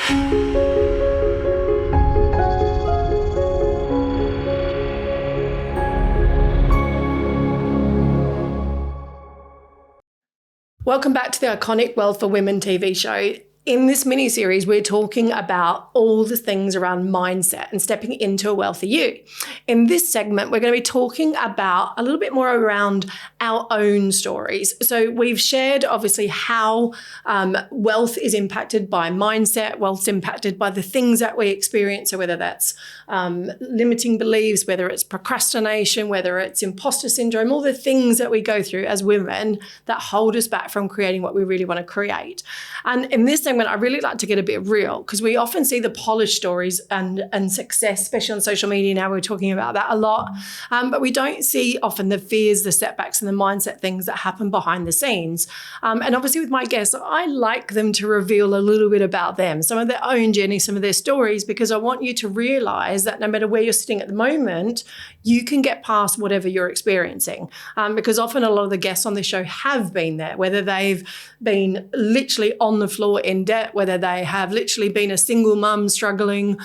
Welcome back to the iconic Wealth for Women TV show. In this mini-series, we're talking about all the things around mindset and stepping into a wealthy you. In this segment, we're going to be talking about a little bit more around our own stories. So we've shared, obviously, how wealth is impacted by mindset, wealth's impacted by the things that we experience, so whether that's limiting beliefs, whether it's procrastination, whether it's imposter syndrome, all the things that we go through as women that hold us back from creating what we really want to create. And in this segment, I really like to get a bit real, because we often see the polished stories and success, especially on social media now. We're talking about that a lot. But we don't see often the fears, the setbacks, and the mindset things that happen behind the scenes. And obviously with my guests, I like them to reveal a little bit about them, some of their own journey, some of their stories, because I want you to realize that no matter where you're sitting at the moment, you can get past whatever you're experiencing. Because often a lot of the guests on this show have been there, whether they've been literally on the floor in debt, whether they have literally been a single mum struggling,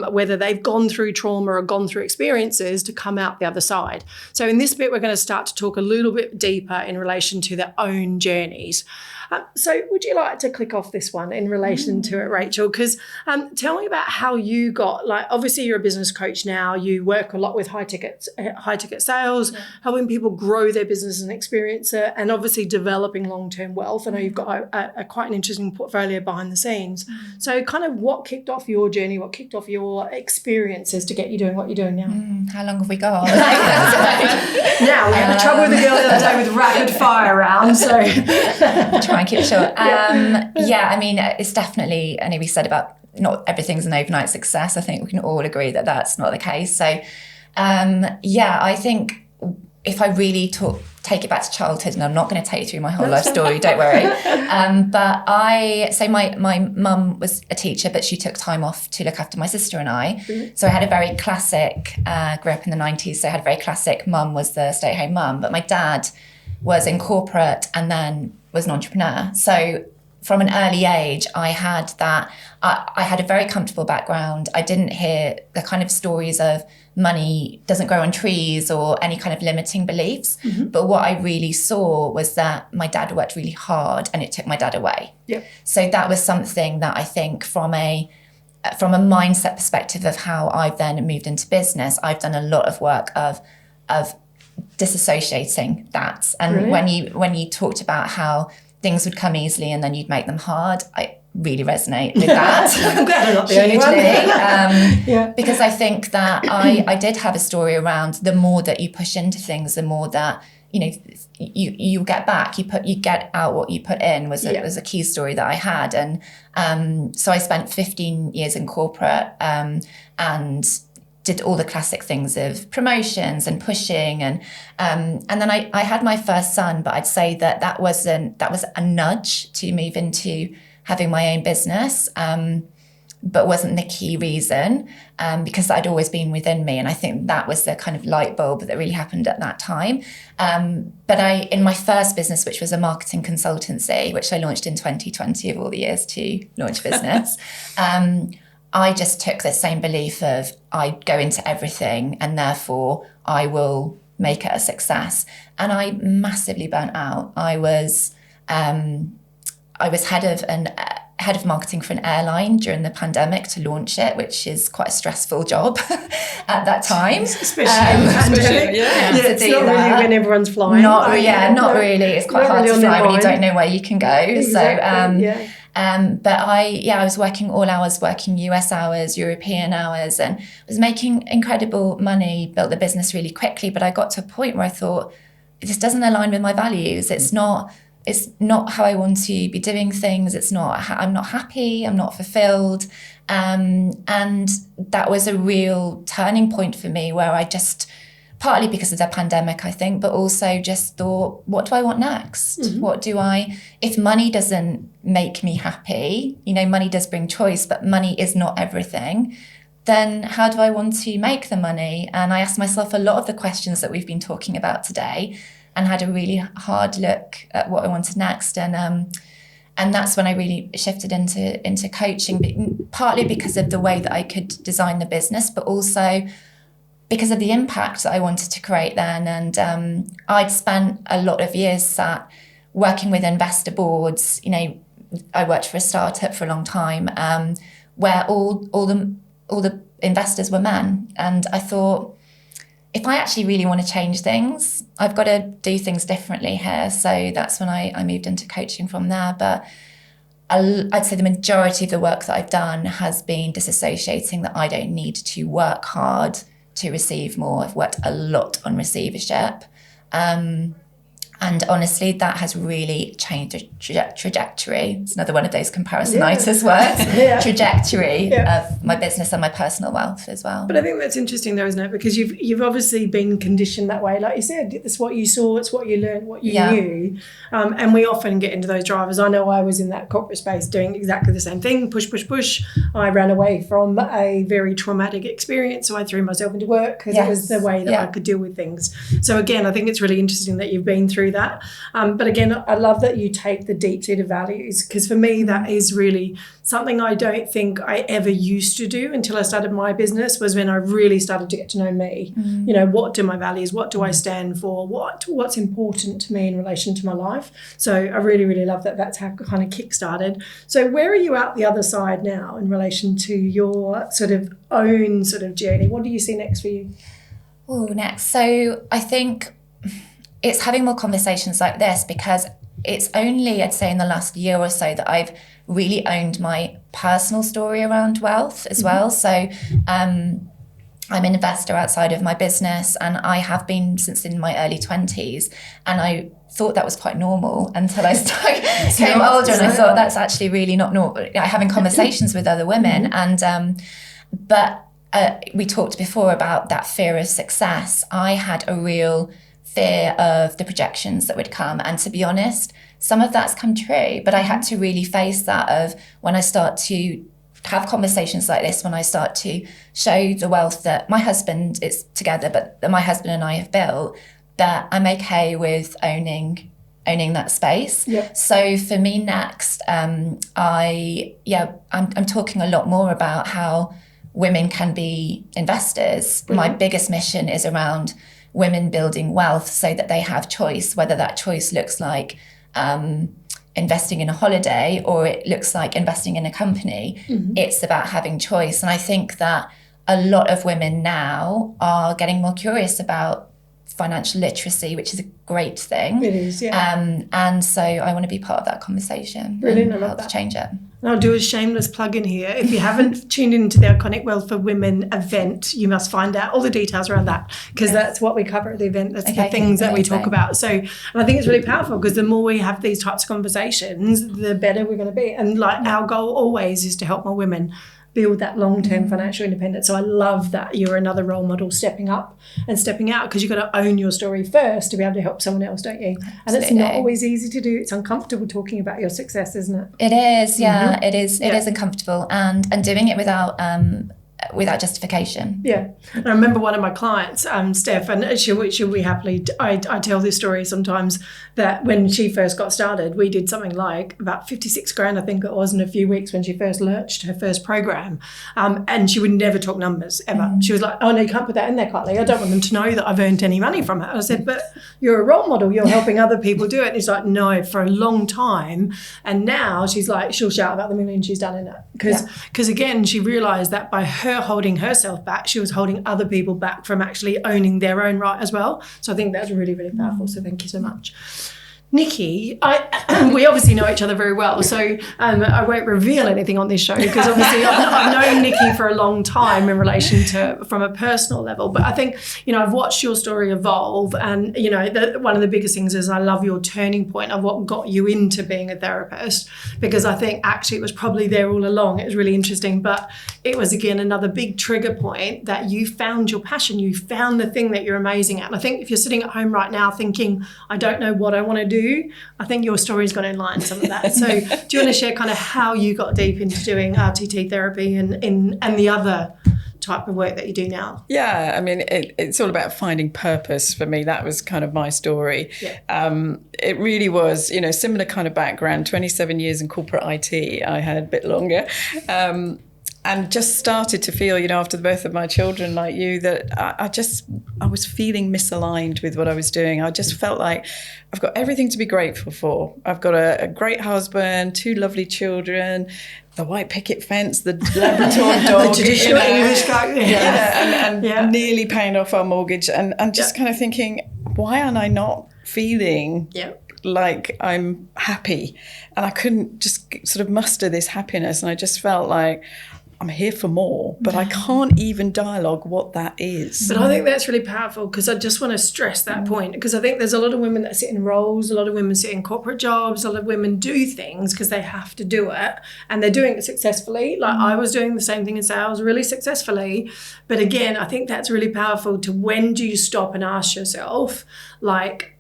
whether they've gone through trauma or gone through experiences to come out the other side. So in this bit, we're going to start to talk a little bit deeper in relation to their own journeys. So would you like to click off this one in relation to it, Rachel? Because tell me about how you got, like, obviously you're a business coach now, you work a lot with high ticket sales, helping people grow their business and experience it, and obviously developing long-term wealth. I know you've got a quite an interesting portfolio behind the scenes. So kind of what kicked off your journey, what kicked off your experiences to get you doing what you're doing now? How long have we got? Now, we had trouble with the girl the other day with rapid fire round, so... Try and keep it short. I mean, it's definitely, I know we said about not everything's an overnight success. I think we can all agree that that's not the case. So, I think if I really take it back to childhood, and I'm not going to take you through my whole life story, don't worry. My mum was a teacher, but she took time off to look after my sister and I. Mm-hmm. So I had a very classic, grew up in the 90s, so I had a very classic, mum was the stay-at-home mum, but my dad was in corporate and then was an entrepreneur. So from an early age, I had that, I had a very comfortable background. I didn't hear the kind of stories of money doesn't grow on trees or any kind of limiting beliefs. Mm-hmm. But what I really saw was that my dad worked really hard and it took my dad away. Yep. So that was something that I think from a mindset perspective of how I've then moved into business, I've done a lot of work of disassociating that. And Brilliant. when you talked about how things would come easily and then you'd make them hard, I really resonate with that. I'm glad I'm not the only one. Because I think that I did have a story around the more that you push into things, the more that you get back. You get out what you put in was a key story that I had. And so I spent 15 years in corporate and did all the classic things of promotions and pushing and then I had my first son, but I'd say that was a nudge to move into having my own business, but wasn't the key reason, because I'd always been within me, and I think that was the kind of light bulb that really happened at that time. But in my first business, which was a marketing consultancy, which I launched in 2020 of all the years to launch business, I just took the same belief of I go into everything and therefore I will make it a success. And I massively burnt out. I was head of marketing for an airline during the pandemic to launch it, which is quite a stressful job at that time. Especially in the pandemic. It's not really when everyone's flying. Not really. It's quite hard to fly when you don't know where you can go. Exactly. So, but I was working all hours, working US hours, European hours, and was making incredible money, built the business really quickly. But I got to a point where I thought, this doesn't align with my values. It's not how I want to be doing things. I'm not happy. I'm not fulfilled. And that was a real turning point for me where I just, partly because of the pandemic, I think, but also just thought, what do I want next? Mm-hmm. If money doesn't make me happy, money does bring choice, but money is not everything, then how do I want to make the money? And I asked myself a lot of the questions that we've been talking about today and had a really hard look at what I wanted next. And And that's when I really shifted into coaching, partly because of the way that I could design the business, but also because of the impact that I wanted to create then. And I'd spent a lot of years sat working with investor boards. You know, I worked for a startup for a long time, where all the investors were men. And I thought, if I actually really want to change things, I've got to do things differently here. So that's when I moved into coaching from there. But I'd say the majority of the work that I've done has been disassociating that I don't need to work hard to receive more. I've worked a lot on receivership. And honestly, that has really changed the trajectory. It's another one of those comparisonitis words. Trajectory of my business and my personal wealth as well. But I think that's interesting though, isn't it? Because you've obviously been conditioned that way. Like you said, it's what you saw, it's what you learned, what you knew. And we often get into those drivers. I know I was in that corporate space doing exactly the same thing. Push, push, push. I ran away from a very traumatic experience. So I threw myself into work because it was the way that I could deal with things. So again, I think it's really interesting that you've been through that. But again, I love that you take the deep-seated values, because for me, that is really something I don't think I ever used to do until I started my business, was when I really started to get to know me. You know, what do my values, what do I stand for, what's important to me in relation to my life. So I really, really love that that's how kind of kick-started. So where are you out the other side now in relation to your sort of own sort of journey? What do you see next for you? Oh, next. So I think it's having more conversations like this, because it's only, I'd say, in the last year or so that I've really owned my personal story around wealth as well. So I'm an investor outside of my business, and I have been since in my early 20s. And I thought that was quite normal until I became older, and I thought that's actually really not normal. Having conversations with other women. And but we talked before about that fear of success. I had a real fear of the projections that would come. And to be honest, some of that's come true, but I had to really face that of when I start to have conversations like this, when I start to show the wealth that my husband is together, but that my husband and I have built, that I'm okay with owning that space. So for me next, I'm talking a lot more about how women can be investors. My biggest mission is around women building wealth so that they have choice, whether that choice looks like investing in a holiday or it looks like investing in a company. It's about having choice. And I think that a lot of women now are getting more curious about financial literacy, which is a great thing. It is, and so I want to be part of that conversation. Brilliant, and I love help that. Change it. And I'll do a shameless plug in here. If you haven't tuned into the Iconic Wealth for Women event, you must find out all the details around that, because that's what we cover at the event. That's the things that we talk about. So, and I think it's really powerful, because the more we have these types of conversations, the better we're going to be. And like our goal always is to help more women build that long-term financial independence. So I love that you're another role model stepping up and stepping out, because you've got to own your story first to be able to help someone else, don't you? Absolutely. And it's not always easy to do. It's uncomfortable talking about your success, isn't it? It is, it is. It is uncomfortable, and doing it without justification. Yeah. And I remember one of my clients, Steph, and she'll be happily, I tell this story sometimes, that when she first got started, we did something like about 56 grand, I think it was, in a few weeks when she first launched her first program. And she would never talk numbers, ever. She was like, oh no, you can't put that in there, Kylie. I don't want them to know that I've earned any money from it. And I said, but you're a role model. You're helping other people do it. And he's like, no, for a long time. And now she's like, she'll shout about the million she's done in it. Because again, she realised that by her holding herself back, she was holding other people back from actually owning their own right as well. So I think that's really, really powerful. So thank you so much. Nicky, we obviously know each other very well, so I won't reveal anything on this show, because obviously I've known Nicky for a long time in relation to from a personal level. But I think, I've watched your story evolve, and one of the biggest things is I love your turning point of what got you into being a therapist, because I think actually it was probably there all along. It was really interesting, but it was again another big trigger point that you found your passion, you found the thing that you're amazing at. And I think if you're sitting at home right now thinking, I don't know what I want to do, I think your story's going to enlighten some of that. So do you want to share kind of how you got deep into doing RTT therapy and the other type of work that you do now? Yeah, I mean, it's all about finding purpose for me. That was kind of my story. Yeah. It really was, similar kind of background, 27 years in corporate IT. I had a bit longer. And just started to feel, after the birth of my children, like you, that I was feeling misaligned with what I was doing. I just felt like I've got everything to be grateful for. I've got a great husband, 2 lovely children, the white picket fence, the Labrador dog, the traditional English guy. and nearly paying off our mortgage, and just kind of thinking, why am I not feeling like I'm happy? And I couldn't just sort of muster this happiness, and I just felt like I'm here for more, but I can't even dialogue what that is. But I think that's really powerful, because I just want to stress that point, because I think there's a lot of women that sit in roles, a lot of women sit in corporate jobs, a lot of women do things because they have to do it, and they're doing it successfully. Like I was doing the same thing in sales really successfully. But again, I think that's really powerful to, when do you stop and ask yourself, like,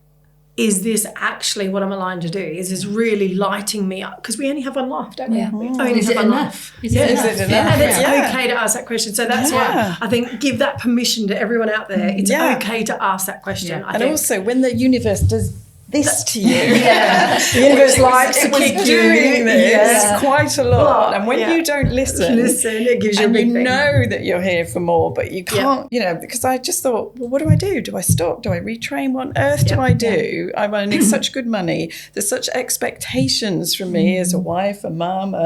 is this actually what I'm aligned to do? Is this really lighting me up? Because we only have one life, don't we? We only Is have it one enough? life. Is it enough? And it's okay to ask that question. So that's why I think give that permission to everyone out there. It's okay to ask that question. I And think. also, when the universe does this to you, the universe likes to kick you. doing this quite a lot. And when you don't listen, it gives you a and big you thing. know that you're here for more, but you can't, because I just thought, well, what do I do? Do I stop? Do I retrain? What on earth do I do? I'm earning such good money. There's such expectations from me as a wife, a mum,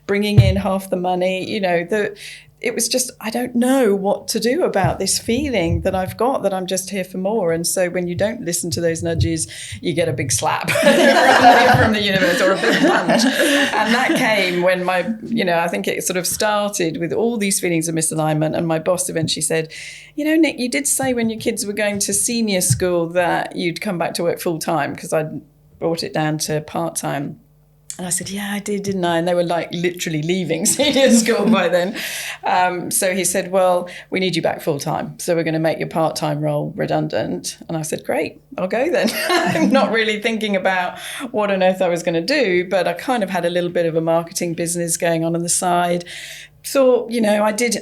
bringing in half the money, that it was just, I don't know what to do about this feeling that I've got, that I'm just here for more. And so when you don't listen to those nudges, you get a big slap from the universe, or a big punch. And that came when I think it sort of started with all these feelings of misalignment. And my boss eventually said, Nick, you did say when your kids were going to senior school that you'd come back to work full time, because I'd brought it down to part time. And I said, yeah, I did, didn't I? And they were like literally leaving senior school by then. So he said, well, we need you back full time. So we're going to make your part-time role redundant. And I said, great, I'll go then. I'm not really thinking about what on earth I was going to do, but I kind of had a little bit of a marketing business going on the side. So, I did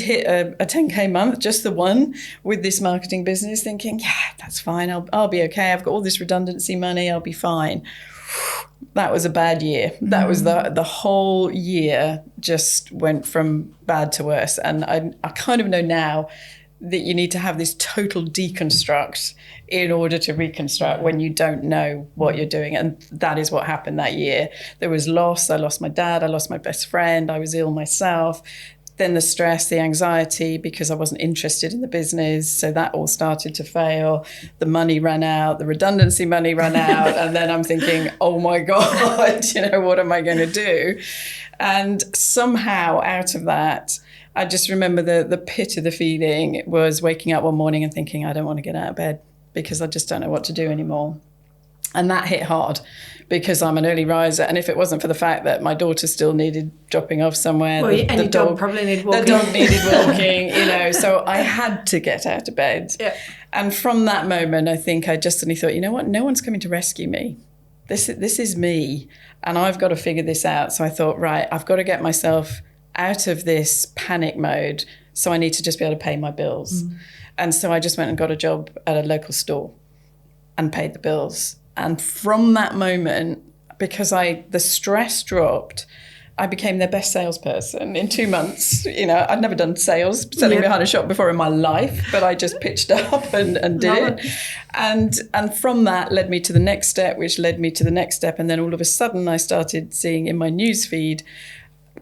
hit a 10K month, just the one, with this marketing business, thinking, yeah, that's fine. I'll be okay. I've got all this redundancy money. I'll be fine. That was a bad year. That was the whole year just went from bad to worse. And I kind of know now that you need to have this total deconstruct in order to reconstruct when you don't know what you're doing. And that is what happened that year. There was loss. I lost my dad. I lost my best friend. I was ill myself. Then the stress, the anxiety, because I wasn't interested in the business. So that all started to fail. The money ran out, the redundancy money ran out. And then I'm thinking, oh my God, what am I going to do? And somehow out of that, I just remember the pit of the feeling was waking up one morning and thinking, I don't want to get out of bed because I just don't know what to do anymore. And that hit hard, because I'm an early riser. And if it wasn't for the fact that my daughter still needed dropping off somewhere, the dog probably needed walking. The dog needed walking, so I had to get out of bed. Yeah. And from that moment, I think I just suddenly thought, you know what? No one's coming to rescue me. This is me, and I've got to figure this out. So I thought, right, I've got to get myself out of this panic mode. So I need to just be able to pay my bills. And so I just went and got a job at a local store and paid the bills. And from that moment, because the stress dropped, I became their best salesperson in 2 months. I'd never done sales, selling behind a shop before in my life, but I just pitched up and did it. And from that led me to the next step, which led me to the next step. And then all of a sudden I started seeing in my newsfeed,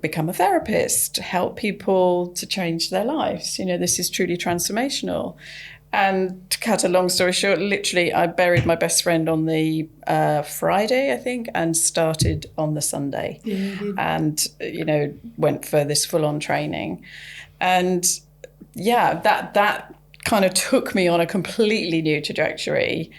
become a therapist, help people to change their lives. This is truly transformational. And to cut a long story short, literally, I buried my best friend on the Friday, I think, and started on the Sunday. And, went for this full-on training. And, that kind of took me on a completely new trajectory,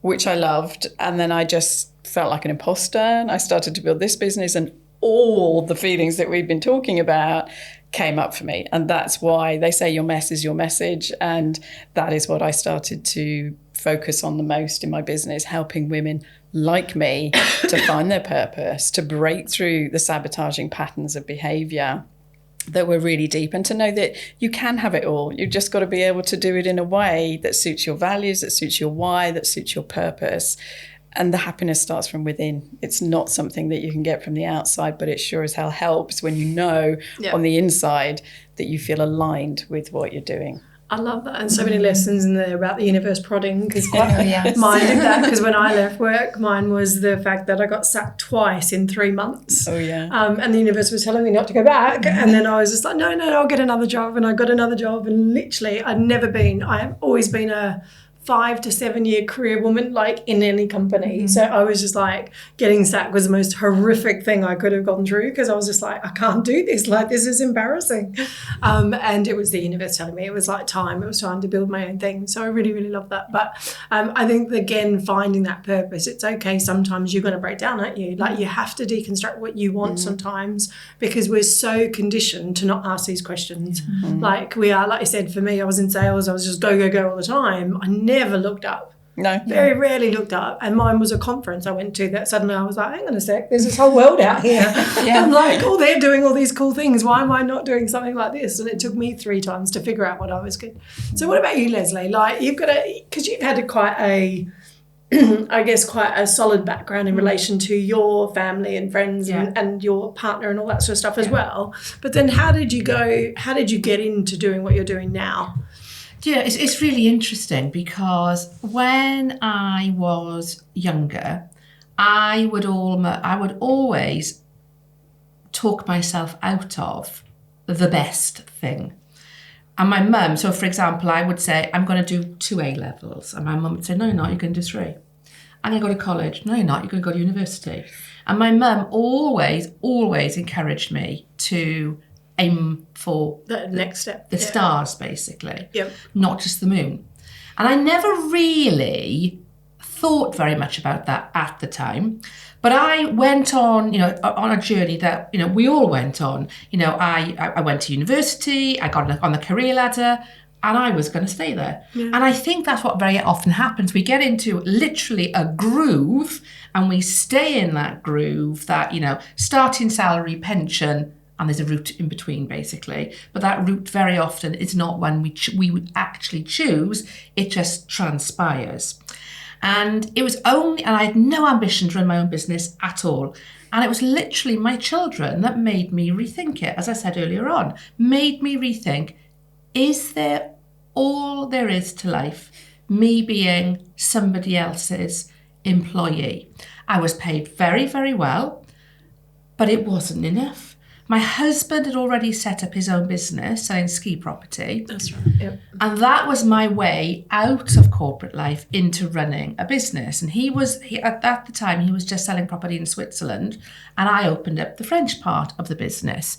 which I loved. And then I just felt like an imposter. And I started to build this business, and all the feelings that we've been talking about came up for me. And that's why they say your mess is your message. And that is what I started to focus on the most in my business, helping women like me to find their purpose, to break through the sabotaging patterns of behavior, that were really deep, and to know that you can have it all. You've just got to be able to do it in a way that suits your values, that suits your why, that suits your purpose. And the happiness starts from within. It's not something that you can get from the outside, but it sure as hell helps when you know on the inside that you feel aligned with what you're doing. I love that, and so many lessons in there about the universe prodding, because yes. mine did that, because when I left work, mine was the fact that I got sacked twice in 3 months. Oh, yeah. And the universe was telling me not to go back, and then I was just like, no, I'll get another job, and I got another job, and literally I have always been a 5 to 7 year career woman, like in any company. So I was just like, getting sacked was the most horrific thing I could have gone through, because I was just like, I can't do this. Like, this is embarrassing. And it was the universe telling me it was like time. It was time to build my own thing. So I really, really love that. But I think, again, finding that purpose, it's okay. Sometimes you're going to break down, aren't you? Like, you have to deconstruct what you want sometimes, because we're so conditioned to not ask these questions. Like we are, like I said, for me, I was in sales. I was just go, go, go all the time. I never looked up. No. Very rarely looked up. And mine was a conference I went to that suddenly I was like, hang on a sec, there's this whole world out here. I'm like, oh, they're doing all these cool things. Why am I not doing something like this? And it took me 3 times to figure out what I was good. So what about you, Lesley? Like, you've got because you've had quite a solid background in relation to your family and friends and your partner and all that sort of stuff as well. But then how did you get into doing what you're doing now? Yeah, it's really interesting, because when I was younger, I would always talk myself out of the best thing. And my mum, so for example, I would say, I'm going to do 2 A-levels. And my mum would say, no, you're not, you're going to do 3. I'm going to go to college. No, you're not, you're going to go to university. And my mum always encouraged me to aim for the next step, the stars, basically, yep, not just the moon. And I never really thought very much about that at the time, but I went on, on a journey that, we all went on. I went to university, I got on the career ladder, and I was going to stay there. Yeah. And I think that's what very often happens. We get into literally a groove, and we stay in that groove, that, starting salary, pension, and there's a route in between, basically. But that route very often is not one we would actually choose. It just transpires. And it was and I had no ambition to run my own business at all. And it was literally my children that made me rethink it. As I said earlier on, made me rethink, is there all there is to life? Me being somebody else's employee. I was paid very, very well, but it wasn't enough. My husband had already set up his own business selling ski property. That's right. Yep. And that was my way out of corporate life into running a business. And he at the time, he was just selling property in Switzerland. And I opened up the French part of the business.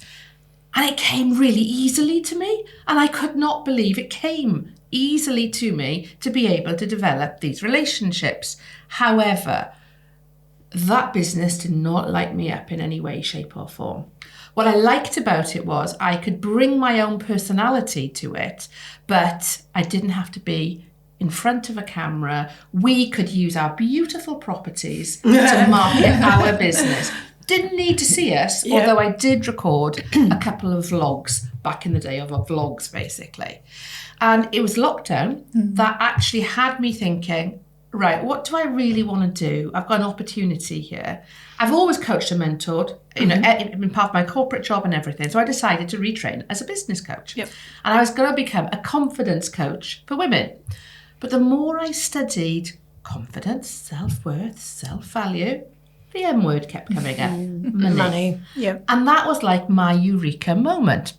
And it came really easily to me. And I could not believe it came easily to me to be able to develop these relationships. However, that business did not light me up in any way, shape or form. What I liked about it was I could bring my own personality to it, but I didn't have to be in front of a camera. We could use our beautiful properties to market our business. Didn't need to see us, although I did record a couple of vlogs back in the day of vlogs, basically. And it was lockdown that actually had me thinking, right, what do I really want to do? I've got an opportunity here. I've always coached and mentored, in part of my corporate job and everything. So I decided to retrain as a business coach. Yep. And I was going to become a confidence coach for women. But the more I studied confidence, self-worth, self-value, the M word kept coming up. Money. Yeah. And that was like my eureka moment.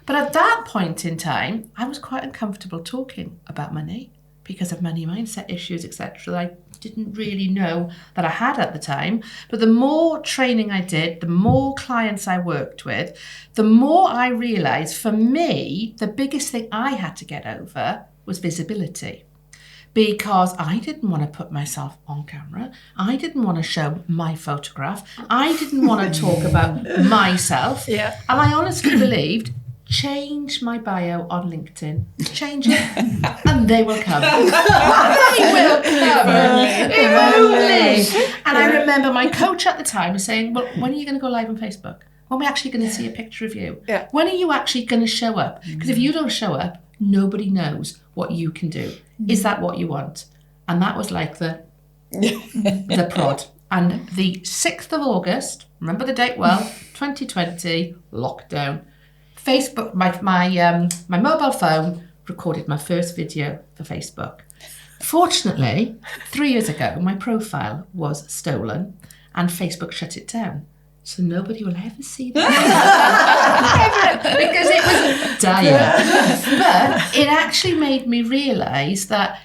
But at that point in time, I was quite uncomfortable talking about money, because of money mindset issues, etc., that I didn't really know that I had at the time. But the more training I did, the more clients I worked with, the more I realised, for me, the biggest thing I had to get over was visibility. Because I didn't want to put myself on camera. I didn't want to show my photograph. I didn't want to talk about myself. Yeah. And I honestly believed, change my bio on LinkedIn. Change it, and they will come. They will come. If only. And I remember my coach at the time was saying, well, when are you going to go live on Facebook? When are we actually going to see a picture of you? Yeah. When are you actually going to show up? Because if you don't show up, nobody knows what you can do. Is that what you want? And that was like the prod. And the 6th of August, remember the date well, 2020, lockdown. Facebook, my mobile phone recorded my first video for Facebook. Fortunately, 3 years ago, my profile was stolen and Facebook shut it down. So nobody will ever see that. Because it was dire. But it actually made me realise that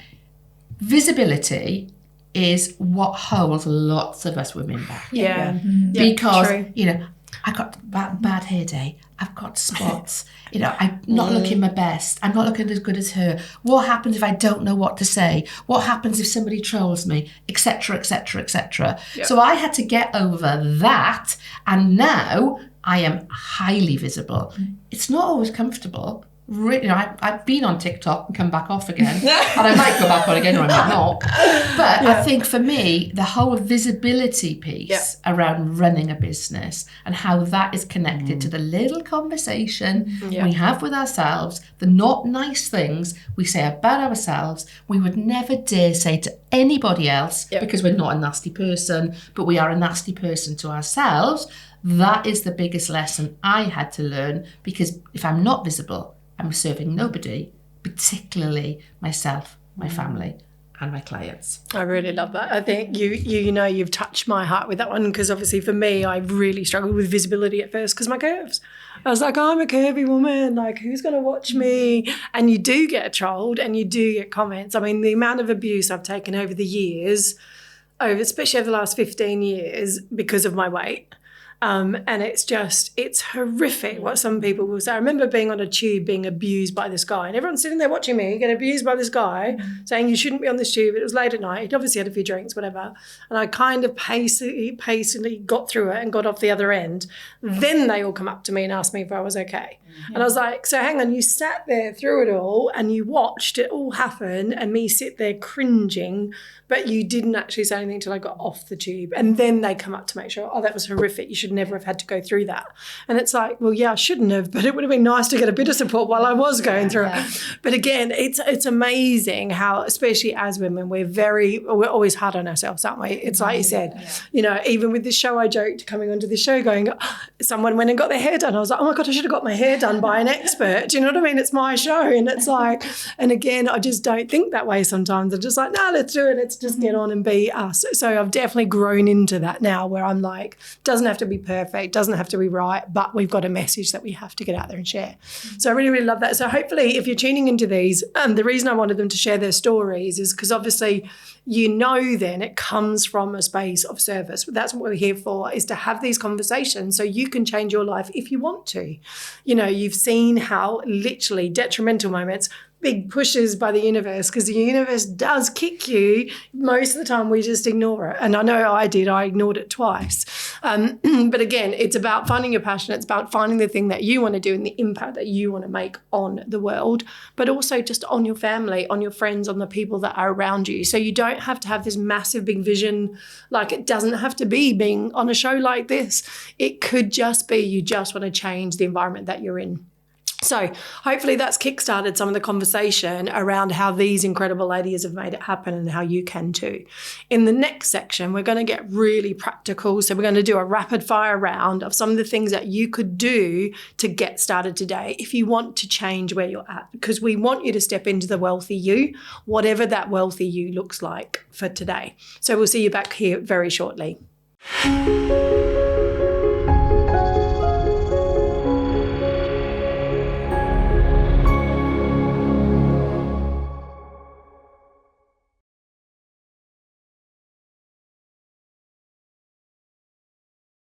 visibility is what holds lots of us women back. Yeah. Because, true. you know, I got bad hair day. I've got spots. You know, I'm not looking my best. I'm not looking as good as her. What happens if I don't know what to say? What happens if somebody trolls me? Etc., etc., etc. So I had to get over that. And now I am highly visible. It's not always comfortable. Really, you know, I've been on TikTok and come back off again, and I might go back on again, or I might not. But I think for me, the whole visibility piece around running a business and how that is connected to the little conversation we have with ourselves, the not nice things we say about ourselves, we would never dare say to anybody else because we're not a nasty person, but we are a nasty person to ourselves. That is the biggest lesson I had to learn, because if I'm not visible, I'm serving nobody, particularly myself, my family, and my clients. I really love that. I think you know, you've touched my heart with that one, because obviously for me, I really struggled with visibility at first because my curves. I was like, I'm a curvy woman, like who's going to watch me? And you do get trolled and you do get comments. I mean, the amount of abuse I've taken over the years, especially over the last 15 years because of my weight. And it's horrific what some people will say. I remember being on a tube being abused by this guy, and everyone's sitting there watching me get abused by this guy saying you shouldn't be on this tube. It was late at night. He'd obviously had a few drinks, whatever. And I kind of pacily got through it and got off the other end. Then they all come up to me and asked me if I was okay. And I was like, so hang on, you sat there through it all and you watched it all happen and me sit there cringing, but you didn't actually say anything until I got off the tube. And then they come up to make sure, oh, that was horrific. You should never have had to go through that. And it's like, well, yeah, I shouldn't have, but it would have been nice to get a bit of support while I was going through it. But again, it's amazing how, especially as women, we're always hard on ourselves, aren't we? It's like you said, you know, even with this show, I joked coming onto this show going, someone went and got their hair done. I was like, oh my God, I should have got my hair done by an expert. Do you know what I mean? It's my show. And it's like, and again, I just don't think that way sometimes. I'm just like, no, let's do it. Let's just get on and be us. So I've definitely grown into that now, where I'm like, doesn't have to be perfect, doesn't have to be right, but we've got a message that we have to get out there and share. So I really, really love that. So hopefully if you're tuning into these, the reason I wanted them to share their stories is because obviously, you know, then it comes from a space of service. That's what we're here for, is to have these conversations so you can change your life if you want to. You know, you've seen how literally detrimental moments, big pushes by the universe, because the universe does kick you. Most of the time we just ignore it. And I know I did. I ignored it twice. But again, it's about finding your passion. It's about finding the thing that you want to do and the impact that you want to make on the world, but also just on your family, on your friends, on the people that are around you. So you don't have to have this massive big vision. Like, it doesn't have to be being on a show like this. It could just be you just want to change the environment that you're in. So hopefully that's kickstarted some of the conversation around how these incredible ladies have made it happen and how you can too. In the next section, we're going to get really practical. So we're going to do a rapid fire round of some of the things that you could do to get started today if you want to change where you're at, because we want you to step into the wealthy you, whatever that wealthy you looks like for today. So we'll see you back here very shortly.